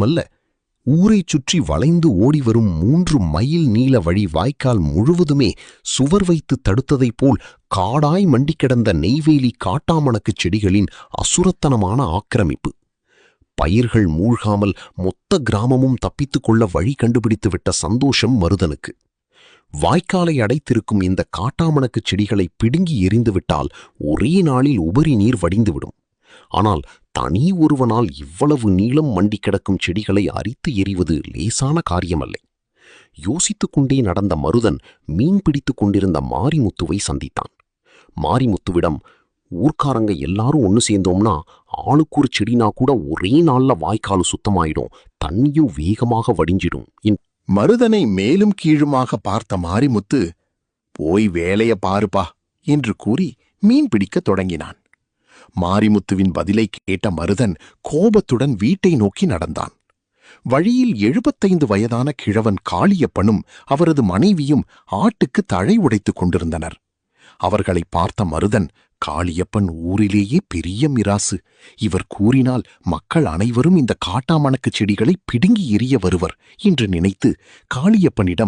மல்ல, ஊரைச் சுற்றி வளைந்து ஓடிவரும் 3 மைல் நீள வழி வாய்க்கால் முழுவதுமே சுவர் வைத்து தடுத்ததைப் போல் காடாய் மண்டி கிடந்த நெய்வேலி காட்டாமணக்குச் செடிகளின் அசுரத்தனமான ஆக்கிரமிப்பு. பயிர்கள் மூழ்காமல் மொத்த கிராமமும் தப்பித்துக் கொள்ள வழி கண்டுபிடித்து விட்ட சந்தோஷம் மருதனுக்கு. வாய்க்காலை அடைத்திருக்கும் இந்த காட்டாமணக்குச் செடிகளை பிடுங்கி எறிந்துவிட்டால் ஒரே நாளில் உபரி நீர் வடிந்துவிடும். ஆனால் தனி ஒருவனால் இவ்வளவு நீளம் மண்டி கிடக்கும் செடிகளை அரித்து எறிவது லேசான காரியமல்ல. யோசித்துக் கொண்டே நடந்த மருதன் மீன் பிடித்துக் கொண்டிருந்த மாரிமுத்துவை சந்தித்தான். மாரிமுத்துவிடம், ஊர்க்காரங்க எல்லாரும் ஒன்று சேர்ந்தோம்னா ஆளுக்கு ஒரு செடினா கூட ஒரே நாள்ல வாய்க்கால் சுத்தமாயிடும், தண்ணியும் வேகமாக வடிஞ்சிடும். மருதனை மேலும் கீழுமாக பார்த்த மாரிமுத்து, போய் வேலைய பாருப்பா என்று கூறி மீன் பிடிக்கத் தொடங்கினான். மாரிமுத்துவின் பதிலை கேட்ட மருதன் கோபத்துடன் வீட்டை நோக்கி நடந்தான். வழியில் 75 வயதான கிழவன் காளியப்பனும் அவரது மனைவியும் ஆட்டுக்கு தழை உடைத்துக் கொண்டிருந்தனர். அவர்களை பார்த்த மருதன், காளியப்பன் ஊரிலேயே பெரிய மிராசு, இவர் கூறினால் மக்கள் அனைவரும் இந்த காட்டாமணக்குச் செடிகளை பிடுங்கி எறிய வருவர் என்று நினைத்து காளியப்பனிடம்